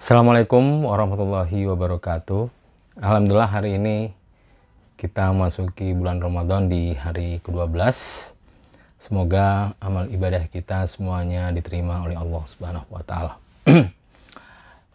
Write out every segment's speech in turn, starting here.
Assalamualaikum warahmatullahi wabarakatuh. Alhamdulillah hari ini kita masuki bulan Ramadan di hari ke-12. Semoga amal ibadah kita semuanya diterima oleh Allah Subhanahu wa taala.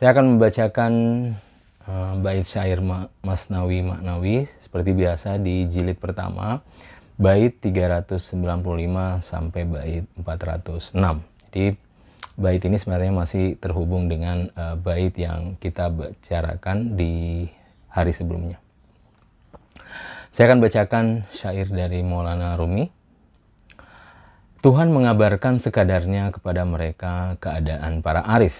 Saya akan membacakan bait syair Masnawi Maknawi seperti biasa di jilid pertama, bait 395 sampai bait 406. Jadi bait ini sebenarnya masih terhubung dengan bait yang kita bicarakan di hari sebelumnya. Saya akan bacakan syair dari Maulana Rumi. Tuhan mengabarkan sekadarnya kepada mereka keadaan para arif.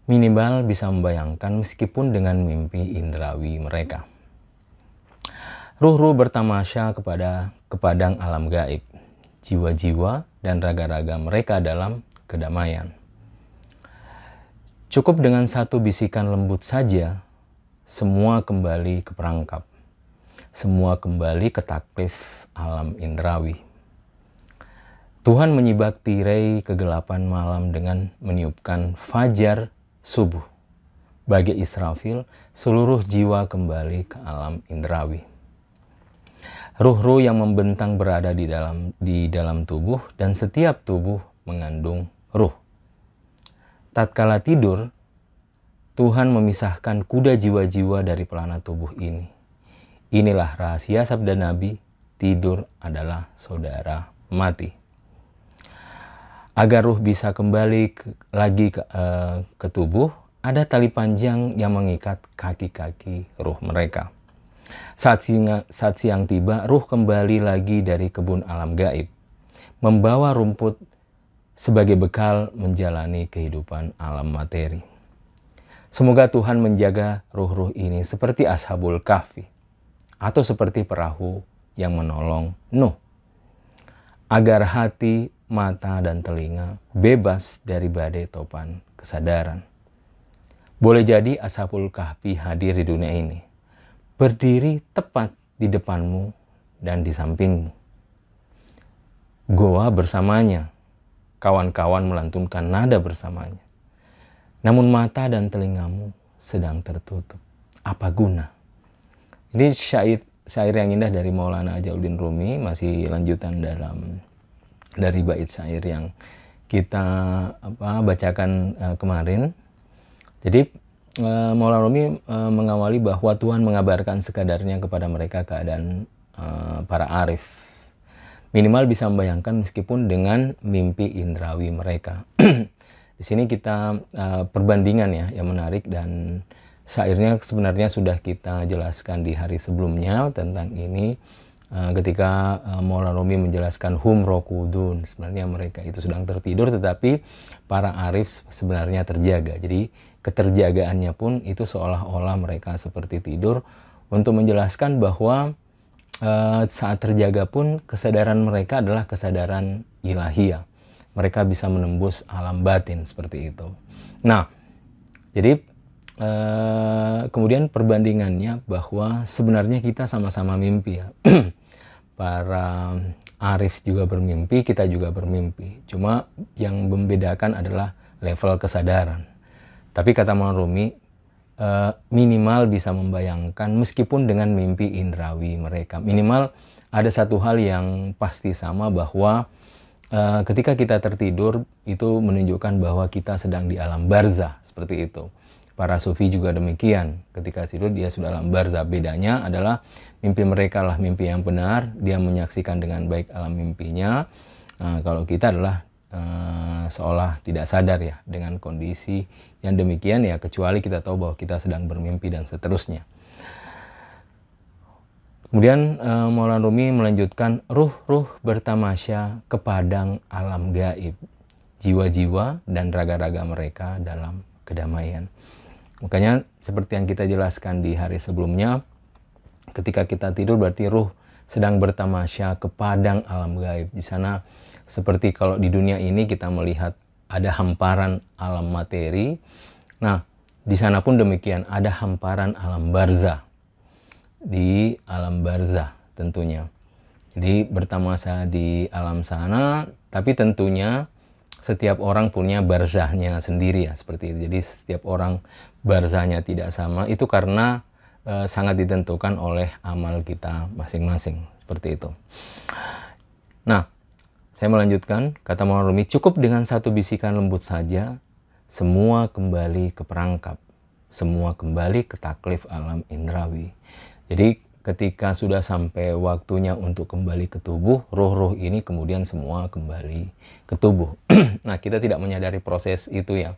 Minimal bisa membayangkan meskipun dengan mimpi indrawi mereka. Ruh-ruh bertamasya ke padang alam gaib. Jiwa-jiwa dan raga-raga mereka dalam kedamaian. Cukup dengan satu bisikan lembut saja, semua kembali ke perangkap. Semua kembali ke taklif alam indrawi. Tuhan menyibak tirai kegelapan malam dengan meniupkan fajar subuh. Bagi Israfil, seluruh jiwa kembali ke alam indrawi. Ruh-ruh yang membentang berada di dalam tubuh dan setiap tubuh mengandung ruh. Tatkala tidur, Tuhan memisahkan kuda jiwa-jiwa dari pelana tubuh ini. Inilah rahasia sabda Nabi, tidur adalah saudara mati. Agar ruh bisa kembali lagi ke tubuh, ada tali panjang yang mengikat kaki-kaki ruh mereka. Saat siang tiba, ruh kembali lagi dari kebun alam gaib, membawa rumput sebagai bekal menjalani kehidupan alam materi. Semoga Tuhan menjaga ruh-ruh ini seperti Ashabul Kahfi atau seperti perahu yang menolong Nuh, agar hati, mata, dan telinga bebas dari badai topan kesadaran. Boleh jadi Ashabul Kahfi hadir di dunia ini, berdiri tepat di depanmu dan di sampingmu. Goa bersamanya, kawan-kawan melantunkan nada bersamanya. Namun mata dan telingamu sedang tertutup. Apa guna? Ini syair yang indah dari Maulana Jalaluddin Rumi, masih lanjutan dari bait syair yang kita bacakan kemarin. Jadi Maulana Rumi mengawali bahwa Tuhan mengabarkan sekadarnya kepada mereka keadaan para arif. Minimal bisa membayangkan meskipun dengan mimpi indrawi mereka. Di sini kita perbandingan ya yang menarik, dan syairnya sebenarnya sudah kita jelaskan di hari sebelumnya tentang ini. Ketika Maulana Rumi menjelaskan hum rokudun, sebenarnya mereka itu sedang tertidur tetapi para arif sebenarnya terjaga. Jadi keterjagaannya pun itu seolah-olah mereka seperti tidur, untuk menjelaskan bahwa saat terjaga pun kesadaran mereka adalah kesadaran ilahiyah. Mereka bisa menembus alam batin seperti itu. Nah, jadi kemudian perbandingannya bahwa sebenarnya kita sama-sama mimpi ya. Para arif juga bermimpi, kita juga bermimpi. Cuma yang membedakan adalah level kesadaran. Tapi kata Maulana Rumi, minimal bisa membayangkan meskipun dengan mimpi indrawi mereka. Minimal ada satu hal yang pasti sama, bahwa ketika kita tertidur itu menunjukkan bahwa kita sedang di alam barzah, seperti itu. Para sufi juga demikian, ketika tidur dia sudah alam barzah. Bedanya adalah mimpi mereka lah mimpi yang benar, dia menyaksikan dengan baik alam mimpinya. Kalau kita adalah seolah tidak sadar ya dengan kondisi yang demikian ya, kecuali kita tahu bahwa kita sedang bermimpi dan seterusnya. Kemudian Maulana Rumi melanjutkan, ruh-ruh bertamasya ke padang alam gaib, jiwa-jiwa dan raga-raga mereka dalam kedamaian. Makanya seperti yang kita jelaskan di hari sebelumnya, ketika kita tidur berarti ruh sedang bertamasya ke padang alam gaib. Di sana seperti kalau di dunia ini kita melihat ada hamparan alam materi. Nah, di sana pun demikian, ada hamparan alam barzah. Di alam barzah tentunya. Jadi bertamasya di alam sana, tapi tentunya setiap orang punya barzahnya sendiri ya, seperti itu. Jadi setiap orang barzahnya tidak sama, itu karena sangat ditentukan oleh amal kita masing-masing, seperti itu. Nah, saya melanjutkan, kata Maulana Rumi, cukup dengan satu bisikan lembut saja, semua kembali ke perangkap, semua kembali ke taklif alam indrawi. Jadi ketika sudah sampai waktunya untuk kembali ke tubuh, roh-roh ini kemudian semua kembali ke tubuh. Nah, kita tidak menyadari proses itu ya.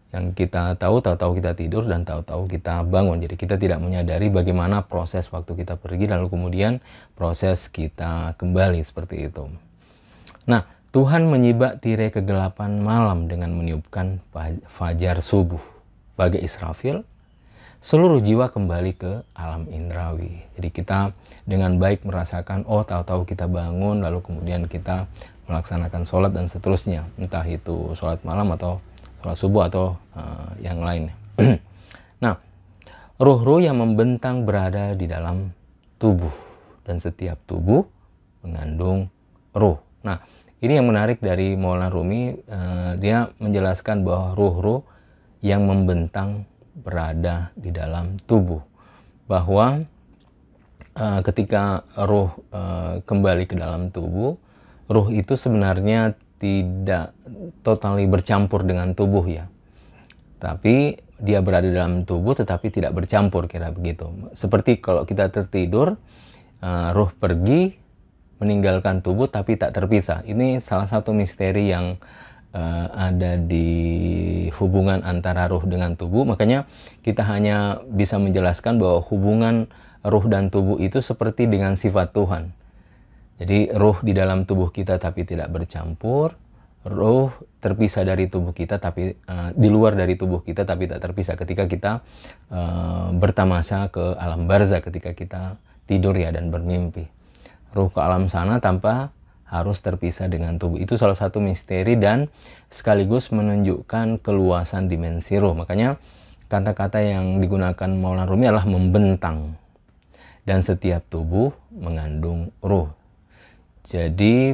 Yang kita tahu-tahu kita tidur dan tahu-tahu kita bangun. Jadi kita tidak menyadari bagaimana proses waktu kita pergi lalu kemudian proses kita kembali, seperti itu. Nah, Tuhan menyibak tirai kegelapan malam dengan meniupkan fajar subuh. Bagai Israfil, seluruh jiwa kembali ke alam indrawi. Jadi kita dengan baik merasakan, oh tahu-tahu kita bangun, lalu kemudian kita melaksanakan sholat dan seterusnya. Entah itu sholat malam atau sholat subuh atau yang lain. Nah, ruh-ruh yang membentang berada di dalam tubuh. Dan setiap tubuh mengandung ruh. Nah, ini yang menarik dari Maulana Rumi. Dia menjelaskan bahwa ruh-ruh yang membentang berada di dalam tubuh, bahwa ketika ruh kembali ke dalam tubuh, ruh itu sebenarnya tidak totally bercampur dengan tubuh ya, tapi dia berada dalam tubuh tetapi tidak bercampur, kira begitu. Seperti kalau kita tertidur, ruh pergi meninggalkan tubuh tapi tak terpisah. Ini salah satu misteri yang ada di hubungan antara ruh dengan tubuh. Makanya kita hanya bisa menjelaskan bahwa hubungan ruh dan tubuh itu seperti dengan sifat Tuhan. Jadi ruh di dalam tubuh kita tapi tidak bercampur, ruh terpisah dari tubuh kita tapi di luar dari tubuh kita tapi tak terpisah ketika kita bertamasya ke alam barzah, ketika kita tidur ya dan bermimpi. Ruh ke alam sana tanpa harus terpisah dengan tubuh. Itu salah satu misteri dan sekaligus menunjukkan keluasan dimensi ruh. Makanya kata-kata yang digunakan Maulana Rumi adalah membentang. Dan setiap tubuh mengandung ruh. Jadi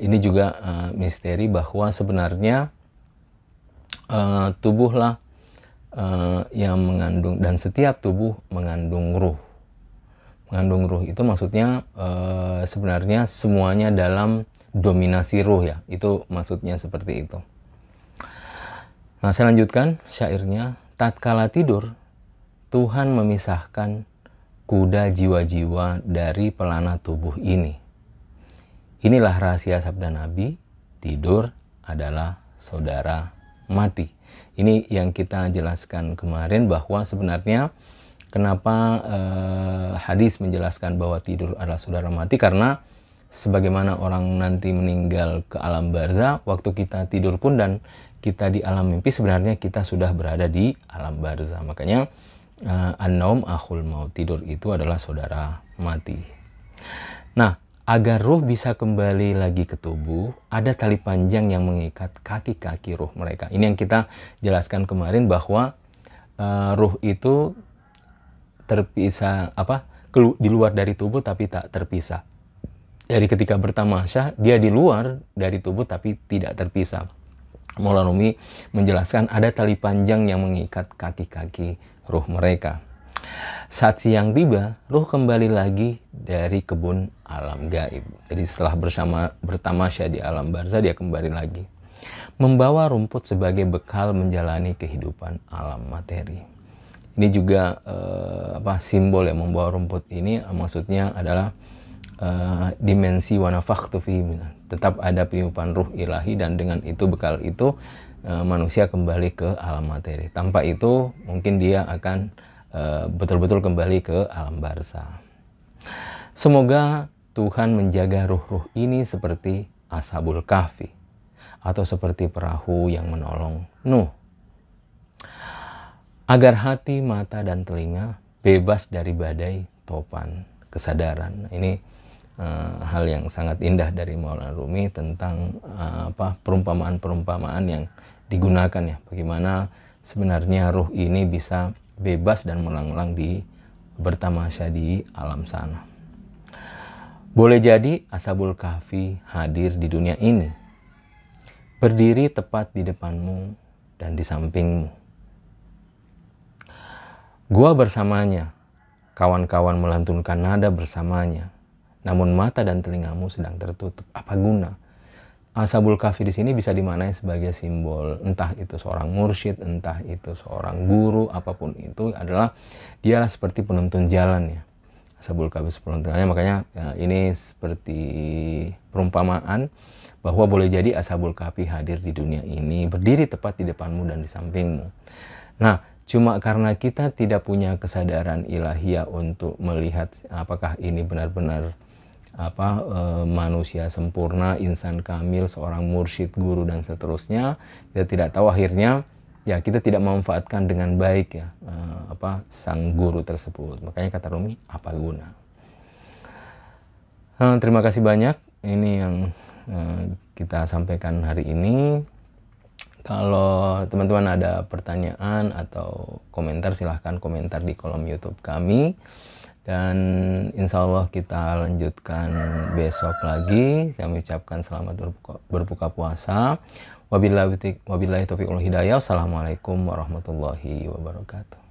ini juga misteri bahwa sebenarnya tubuhlah yang mengandung, dan setiap tubuh mengandung ruh. Mengandung ruh itu maksudnya sebenarnya semuanya dalam dominasi ruh ya. Itu maksudnya seperti itu. Nah, saya lanjutkan syairnya. Tatkala tidur, Tuhan memisahkan kuda jiwa-jiwa dari pelana tubuh ini. Inilah rahasia sabda Nabi, tidur adalah saudara mati. Ini yang kita jelaskan kemarin bahwa sebenarnya kenapa hadis menjelaskan bahwa tidur adalah saudara mati, karena sebagaimana orang nanti meninggal ke alam barzah, waktu kita tidur pun dan kita di alam mimpi sebenarnya kita sudah berada di alam barzah. Makanya an-naum akhul maut, tidur itu adalah saudara mati. Nah, agar ruh bisa kembali lagi ke tubuh, ada tali panjang yang mengikat kaki-kaki ruh mereka. Ini yang kita jelaskan kemarin bahwa ruh itu terpisah, di luar dari tubuh tapi tak terpisah. Jadi ketika bertamasya, dia di luar dari tubuh tapi tidak terpisah. Maulana Rumi menjelaskan ada tali panjang yang mengikat kaki-kaki ruh mereka. Saat siang tiba, ruh kembali lagi dari kebun alam gaib. Jadi setelah bertamasya di alam barzah, dia kembali lagi. Membawa rumput sebagai bekal menjalani kehidupan alam materi. Ini juga simbol yang membawa rumput ini, maksudnya adalah dimensi wa nafakhtu fihi min. Tetap ada peniupan ruh ilahi, dan dengan itu, bekal itu, manusia kembali ke alam materi. Tanpa itu mungkin dia akan betul-betul kembali ke alam barzah. Semoga Tuhan menjaga ruh-ruh ini seperti Ashabul Kahfi, atau seperti perahu yang menolong Nuh, agar hati, mata, dan telinga bebas dari badai topan kesadaran. Ini hal yang sangat indah dari Maulana Rumi tentang perumpamaan-perumpamaan yang digunakan ya. Bagaimana sebenarnya ruh ini bisa bebas dan melanglang bertamasya di alam sana. Boleh jadi Ashabul Kahfi hadir di dunia ini berdiri tepat di depanmu dan di sampingmu. Gua bersamanya, kawan-kawan melantunkan nada bersamanya, namun mata dan telingamu sedang tertutup. Apa guna? Ashabul Kahfi di sini bisa dimaknai sebagai simbol, entah itu seorang mursyid, entah itu seorang guru, apapun itu adalah dialah seperti penuntun jalan ya. Ashabul Kahfi penuntun jalan, makanya ya, ini seperti perumpamaan bahwa boleh jadi Ashabul Kahfi hadir di dunia ini, berdiri tepat di depanmu dan di sampingmu. Nah, cuma karena kita tidak punya kesadaran ilahiyah untuk melihat apakah ini benar-benar manusia sempurna, insan kamil, seorang mursyid, guru dan seterusnya, kita tidak tahu akhirnya ya kita tidak memanfaatkan dengan baik ya sang guru tersebut. Makanya kata Rumi, apa guna? Terima kasih banyak. Ini yang kita sampaikan hari ini. Kalau teman-teman ada pertanyaan atau komentar, silahkan komentar di kolom YouTube kami. Dan insya Allah kita lanjutkan besok lagi. Kami ucapkan selamat berbuka puasa. Wabillahi taufiq wal hidayah. Wassalamualaikum warahmatullahi wabarakatuh.